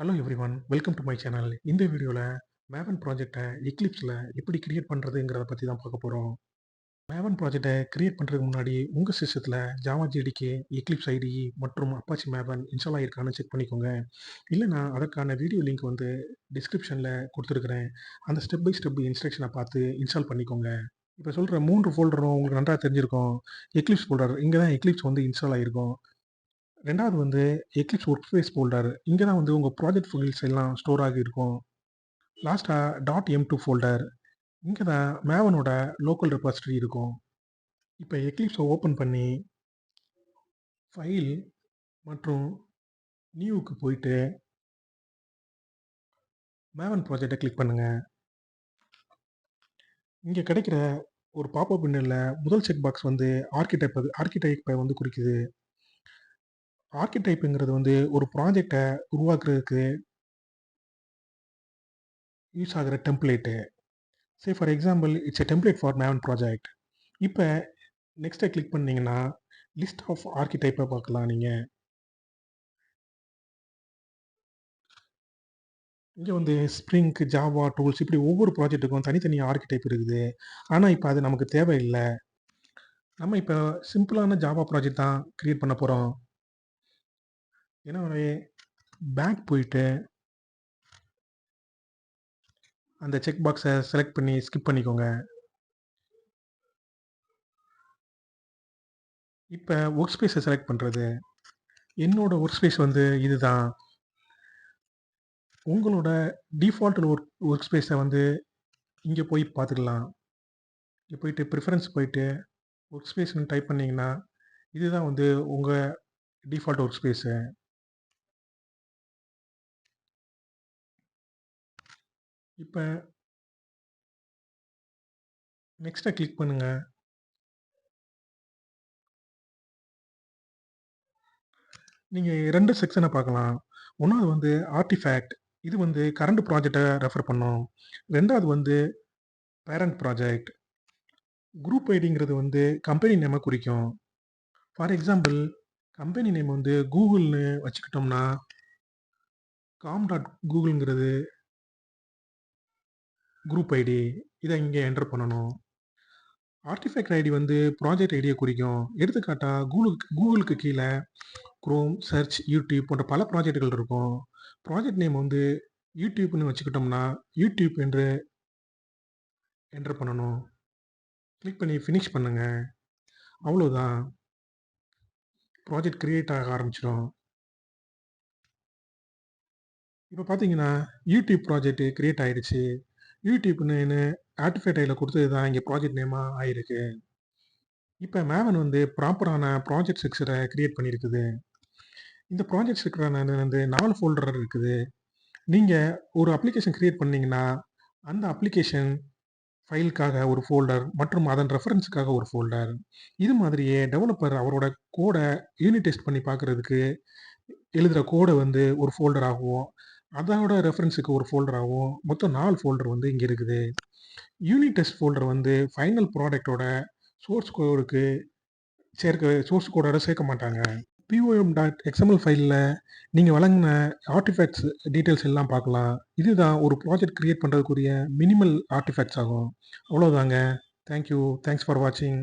Hello everyone welcome to my channel. இந்த வீடியோவில் Maven ப்ராஜெக்டை எக்லிப்ஸில் எப்படி கிரியேட் பண்ணுறதுங்கிறத பற்றி தான் பார்க்க போகிறோம். மேவன் ப்ராஜெக்டை கிரியேட் பண்ணுறதுக்கு முன்னாடி உங்கள் சிஸ்டத்தில் ஜாவா ஜேடிகே, எக்லிப்ஸ் ஐடிஇ மற்றும் அப்பாச்சி மேவன் இன்ஸ்டால் ஆகிருக்கான்னு செக் பண்ணிக்கோங்க. இல்லைனா அதற்கான வீடியோ லிங்க் வந்து டிஸ்கிரிப்ஷனில் கொடுத்துருக்குறேன். அந்த ஸ்டெப் பை ஸ்டெப் இன்ஸ்ட்ரக்ஷனை பார்த்து இன்ஸ்டால் பண்ணிக்கோங்க. இப்போ சொல்கிற 3 ஃபோல்டரும் உங்களுக்கு நன்றாக தெரிஞ்சிருக்கும். எக்லிப்ஸ் ஃபோல்டர் இங்கே தான் எக்லிப்ஸ் வந்து இன்ஸ்டால் ஆகிருக்கும். 2வது வந்து எக்லிப்ஸ் ஒர்க் ஸ்பேஸ் ஃபோல்டர். இங்கே தான் வந்து உங்கள் ப்ராஜெக்ட் ஃபைல்ஸ் எல்லாம் ஸ்டோர் ஆகியிருக்கும். லாஸ்ட்டாக .m2 ஃபோல்டர். இங்கே தான் மேவனோட லோக்கல் ரெபாசிட்டரி இருக்கும். இப்போ எக்லிப்ஸை ஓப்பன் பண்ணி ஃபைல் மற்றும் நியூவுக்கு போயிட்டு மேவன் ப்ராஜெக்டை கிளிக் பண்ணுங்கள். இங்கே கிடைக்கிற ஒரு பாப்அப் விண்டோவில் முதல் செக் பாக்ஸ் வந்து ஆர்கிடைப்பை வந்து குறிக்குது. ஆர்கிடைப்புங்கிறது வந்து ஒரு ப்ராஜெக்டை உருவாக்குறதுக்கு யூஸ் ஆகிற template. For example it's a template for Maven project. இப்போ நெக்ஸ்ட்டை கிளிக் பண்ணிங்கன்னா லிஸ்ட் ஆஃப் ஆர்கிடைப்பை பார்க்கலாம். நீங்கள் இங்கே வந்து ஸ்ப்ரிங், ஜாவா, டூல்ஸ் இப்படி ஒவ்வொரு ப்ராஜெக்ட்டுக்கும் தனித்தனி ஆர்கிடைப் இருக்குது. ஆனால் இப்போ அது நமக்கு தேவையில்லை. நம்ம இப்போ சிம்பிளான ஜாவா ப்ராஜெக்ட் தான் க்ரியேட் பண்ண போகிறோம். எனவே பேக் போயிட்டு அந்த செக் பாக்ஸை செலக்ட் பண்ணி ஸ்கிப் பண்ணிக்கோங்க. இப்போ ஒர்க் ஸ்பேஸை செலக்ட் பண்ணுறது. என்னோட ஒர்க் ஸ்பேஸ் வந்து இதுதான். உங்களோட டிஃபால்ட் ஒர்க் ஸ்பேஸை வந்து இங்கே போய் பார்த்துக்கலாம். இங்கே போயிட்டு ப்ரிஃபரன்ஸ் போயிட்டு ஒர்க் ஸ்பேஸ்னு டைப் பண்ணிங்கன்னா இதுதான் வந்து உங்கள் டிஃபால்ட் ஒர்க் ஸ்பேஸு. இப்போ நெக்ஸ்ட்டை கிளிக் பண்ணுங்கள். நீங்கள் 2 செக்ஷனை பார்க்கலாம். 1வது வந்து ஆர்டிஃபேக்ட். இது வந்து கரண்ட் ப்ராஜெக்டை ரெஃபர் பண்ணும். 2வது வந்து பேரண்ட் ப்ராஜெக்ட். குரூப் ஐடிங்கிறது வந்து கம்பெனி நேமை குறிக்கும். ஃபார் எக்ஸாம்பிள் கம்பெனி நேம் வந்து கூகுள்னு வச்சுக்கிட்டோம்னா com.googleங்கிறது குரூப் ஐடி. இதை இங்கே என்டர் பண்ணணும். ஆர்டிஃபேக்ட் ஐடி வந்து ப்ராஜெக்ட் ஐடியை குறிக்கும். எடுத்துக்காட்டாக கூகுளுக்கு கீழே குரோம், சர்ச், யூடியூப் போன்ற பல ப்ராஜெக்ட்டுகள் இருக்கும். ப்ராஜெக்ட் நேம் வந்து யூடியூப்னு வச்சுக்கிட்டோம்னா யூடியூப் என்று என்டர் பண்ணணும். கிளிக் பண்ணி ஃபினிஷ் பண்ணுங்கள். அவ்வளோதான். ப்ராஜெக்ட் கிரியேட் ஆக ஆரம்பிச்சிடும். இப்போ பார்த்தீங்கன்னா யூடியூப் ப்ராஜெக்ட் கிரியேட் ஆயிடுச்சு. யூடியூப்னு ஆர்டிஃபேக்ட் ஐடியில் கொடுத்தது தான் இங்கே ப்ராஜெக்ட் நேமாக ஆயிருக்கு. இப்போ மேவன் வந்து ப்ராப்பரான ப்ராஜெக்ட் ஸ்ட்ரக்சரை கிரியேட் பண்ணியிருக்குது. இந்த ப்ராஜெக்ட் ஸ்ட்ரக்சரான வந்து 4 ஃபோல்டர் இருக்குது. நீங்கள் ஒரு அப்ளிகேஷன் கிரியேட் பண்ணீங்கன்னா அந்த அப்ளிகேஷன் ஃபைலுக்காக ஒரு ஃபோல்டர் மற்றும் அதன் ரெஃபரன்ஸுக்காக ஒரு ஃபோல்டர். இது மாதிரியே டெவலப்பர் அவரோட கோடை யூனிட் டெஸ்ட் பண்ணி பார்க்குறதுக்கு எழுதுகிற கோடை வந்து ஒரு ஃபோல்டர் ஆகும். அதோட ரெஃபரன்ஸுக்கு ஒரு ஃபோல்டர் ஆகும். மொத்தம் 4 ஃபோல்டர் வந்து இங்கே இருக்குது. யூனிட் டெஸ்ட் ஃபோல்டர் வந்து ஃபைனல் ப்ராடக்ட்டோட சோர்ஸ் கோடோட சேர்க்க மாட்டாங்க. pom.xml ஃபைலில் நீங்கள் வழங்கின ஆர்டிஃபேக்ட்ஸ் டீட்டெயில்ஸ் எல்லாம் பார்க்கலாம். இதுதான் ஒரு ப்ராஜெக்ட் கிரியேட் பண்ணுறதுக்குரிய மினிமல் ஆர்டிஃபேக்ட்ஸ் ஆகும். அவ்வளோதாங்க. தேங்க்யூ. தேங்க்ஸ் ஃபார் வாட்சிங்.